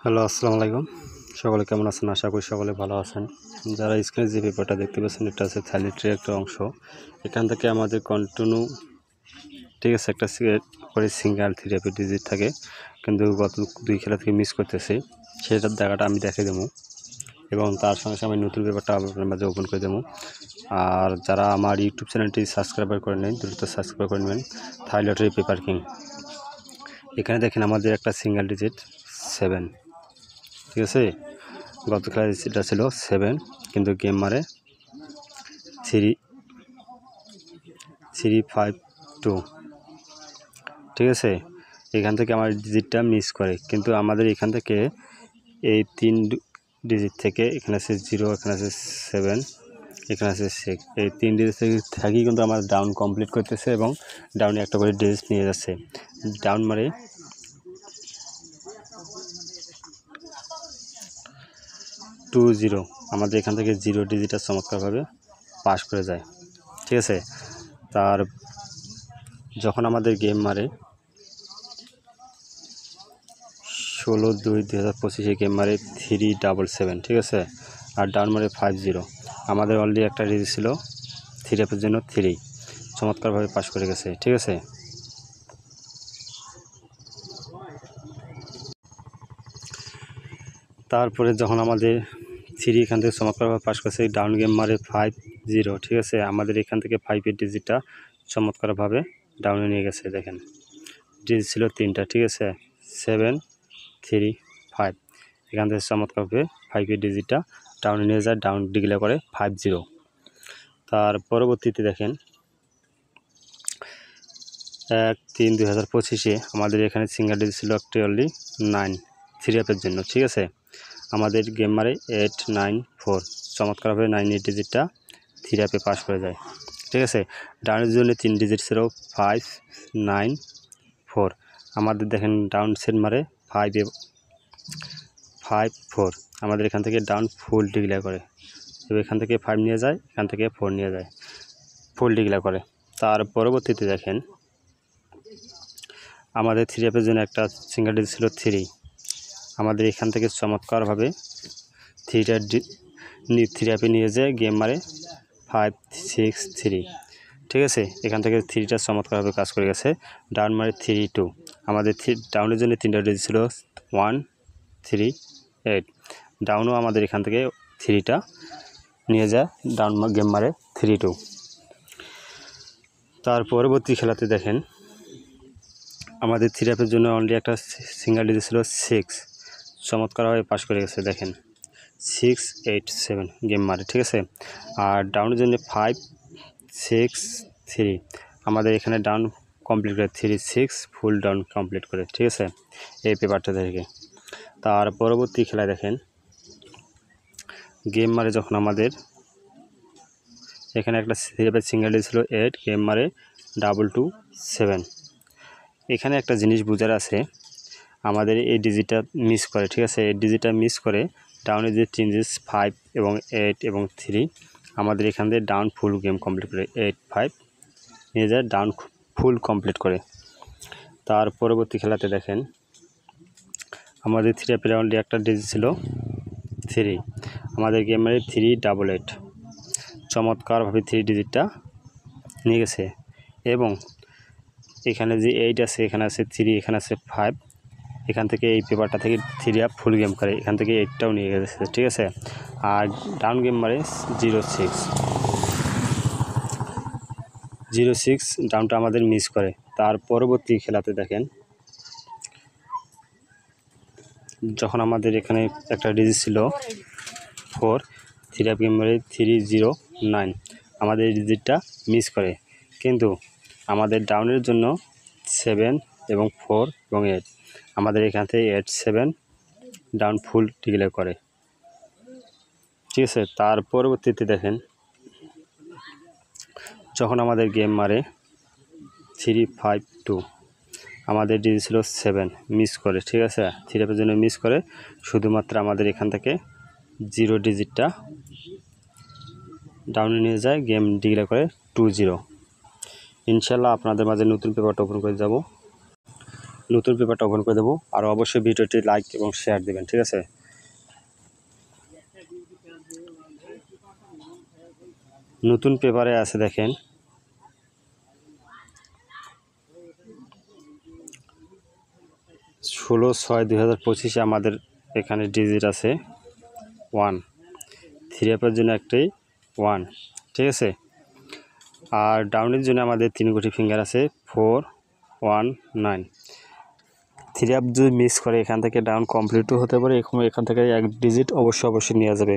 Hello, আসসালামু আলাইকুম। সকলে কেমন আছেন? আশা করি সকলে ভালো আছেন। যারা স্ক্রিনে যে পেপারটা দেখতে পাচ্ছেন, এটা হচ্ছে থাইল্যান্ডের একটা অংশ। এখান থেকে আমাদের কন্টিনিউ, ঠিক আছে, একটা করে সিঙ্গেল থ্রি ডিজিট থাকে, কিন্তু গত দুই খেলা থেকে মিস করতেছি। সেটার জায়গাটা আমি দেখে দেবো এবং তার সঙ্গে সঙ্গে আমি নতুন পেপারটা আপনার মাঝে ওপেন করে দেবো। আর যারা আমার ইউটিউব চ্যানেলটি সাবস্ক্রাইবার করে নেন, দ্রুত সাবস্ক্রাইব করে নেবেন। থাইল্যান্ডের পেপার কিং। এখানে দেখেন আমাদের একটা সিঙ্গেল ডিজিট 7, ঠিক আছে। গত খেলায় এটা ছিল 7, কিন্তু গেম মারে 3-5-2, ঠিক আছে। এখান থেকে আমার ডিজিটটা মিস করে, কিন্তু আমাদের এখান থেকে এই 3 ডিজিট থেকে এখানে আছে 0, এখানে আছে 7, এখানে আছে 6, এই 3 ডিজিট থেকে থাকি কিন্তু আমার ডাউন কমপ্লিট করতেছে এবং ডাউনে একটা করে ডিজিট নিয়ে যাচ্ছে। ডাউন মারে 2-0, আমাদের এখান থেকে 0 ডিজিটটা চমৎকারভাবে পাস করে যায়, ঠিক আছে। তার যখন আমাদের গেম মারে 16/2/2025 গেম মারে 3-7, ঠিক আছে। আর ডাউন মারে 5-0, আমাদের অলরেডি একটা ডিজিট ছিল 3 অ্যাপের জন্য 3, চমৎকারভাবে পাস করে গেছে, ঠিক আছে। তারপরে যখন আমাদের 3 এখান থেকে চমৎকারভাবে পাস করছে, ডাউন গেম মারে 5-0, ঠিক আছে। আমাদের এখান থেকে 5-এর ডিজিটটা চমৎকারভাবে ডাউনে নিয়ে গেছে। দেখেন ডিজিট ছিল 3টা, ঠিক আছে, 7, 3, 5। এখান থেকে চমৎকারভাবে 5-এর ডিজিটটা ডাউনে নিয়ে যায়, ডাউন ডিক্লেয়ার করে 5-0। তার পরবর্তীতে দেখেন 1-3/2025 আমাদের এখানে সিঙ্গেল ডিজিট ছিল একটি অনলি 9, 3 অ্যাপের জন্য, ঠিক আছে। আমাদের গেম মারে 8-9-4, চমৎকারভাবে 9-এর ডিজিটটা 3 অ্যাপে পাস করে যায়, ঠিক আছে। ডাউনের জন্য 3 ডিজিট ছিল 5-9-4। আমাদের দেখেন ডাউন সেট মারে 5-4, আমাদের এখান থেকে ডাউন ফুল ডিক্লেয়ার করে, তবে এখান থেকে 5 নিয়ে যায়, এখান থেকে 4 নিয়ে যায়, ফুল ডিক্লেয়ার করে। তার পরবর্তীতে দেখেন আমাদের 3 অ্যাপের জন্য একটা সিঙ্গেল ডিজিট ছিল 3, আমাদের এখান থেকে চমৎকারভাবে 3 অ্যাপে নিয়ে যায়, গেম মারে 5-6-3, ঠিক আছে। এখান থেকে 3টা চমৎকারভাবে কাজ করে গেছে, ডাউন মারে 3-2। আমাদের ডাউনের জন্য 3টা ডিজিট ছিল 1-3-8, ডাউনও আমাদের এখান থেকে 3টা নিয়ে যায়, ডাউন গেম মারে 3-2। তার পরবর্তী খেলাতে দেখেন আমাদের 3 অ্যাপের জন্য অনলি একটা সিঙ্গেল ডিজিট ছিল 6, চমৎকারভাবে পাস করে গেছে। দেখেন 6-8-7 গেম মারে, ঠিক আছে। আর ডাউনের জন্য 5-6-3, আমাদের এখানে ডাউন কমপ্লিট করে 3-6 ফুল ডাউন কমপ্লিট করে, ঠিক আছে, এই পেপারটা থেকে। তার পরবর্তী খেলায় দেখেন গেম মারে যখন আমাদের এখানে একটা 3 অ্যাপের সিঙ্গেল ডিজিট ছিল 8, গেম মারে 2-2-7। এখানে একটা জিনিস বোঝার আছে, আমাদের এই ডিজিটটা মিস করে, ঠিক আছে। এই ডিজিটটা মিস করে ডাউনে যে 3 ডিজিট 5 এবং 8 এবং 3, আমাদের এখান থেকে ডাউন ফুল গেম কমপ্লিট করে 8-5 নিয়ে যায়, ডাউন ফুল কমপ্লিট করে। তার পরবর্তী খেলাতে দেখেন আমাদের 3 অ্যাপের অনলি একটা ডিজিট ছিল 3, আমাদের গেমের 3-8, চমৎকারভাবে 3 ডিজিটটা নিয়ে গেছে। এবং এখানে যে 8 আছে, এখানে আছে 3, এখানে আছে 5, এখান থেকে এই পেপারটা থেকে 3 অ্যাপ ফুল গেম করে, এখান থেকে 8টাও নিয়ে গেছে, ঠিক আছে। আর ডাউন গেম মারে 0-6 ডাউনটা আমাদের মিস করে। তার পরবর্তী খেলাতে দেখেন যখন আমাদের এখানে একটা ডিজিট ছিল 4, 3 অ্যাপ গেম মারে 3-0-9, আমাদের এই ডিজিটটা মিস করে, কিন্তু আমাদের ডাউনের জন্য 7 এবং 4 এবং 8, আমাদের এখান থেকে 8-7 ডাউন ফুল ডিক্লেয়ার করে, ঠিক আছে। তার পরবর্তীতে দেখেন যখন আমাদের গেম মারে 3-5-2, আমাদের ডিজিট ছিল 7, মিস করে, ঠিক আছে। 3 অ্যাপের জন্য মিস করে, শুধুমাত্র আমাদের এখান থেকে 0 ডিজিটটা ডাউনে নিয়ে যায়, গেম ডিক্লেয়ার করে 2-0। ইনশাল্লাহ আপনাদের মাঝে নতুন পেপারটা ওপেন করে যাব। নতুন পেপারটা ওপেন করে দেবো। আর অবশ্যই ভিডিওটি লাইক এবং শেয়ার দেবেন, ঠিক আছে। নতুন পেপারে আছে দেখেন 16/6/2025 আমাদের এখানে ডিজিট আছে 1, 3 অ্যাপের জন্য একটাই 1, ঠিক আছে। আর ডাউনের জন্য আমাদের 3 কোটি ফিঙ্গার আছে 4, 1, 9। 3 অ্যাপ যদি মিস করে এখান থেকে ডাউন কমপ্লিটও হতে পারে, এখান থেকে এক ডিজিট অবশ্যই নেওয়া যাবে।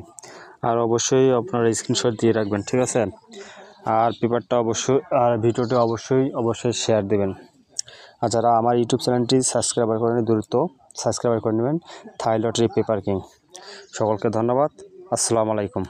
আর অবশ্যই আপনারা স্ক্রিনশট দিয়ে রাখবেন, ঠিক আছে। আর পেপারটা আর ভিডিওটি অবশ্যই শেয়ার দেবেন। আর যারা আমার ইউটিউব চ্যানেলটি সাবস্ক্রাইবার করেন দ্রুত সাবস্ক্রাইবার করে নেবেন, থাই লটারি পেপার কিং। সকলকে ধন্যবাদ। আসসালামু আলাইকুম।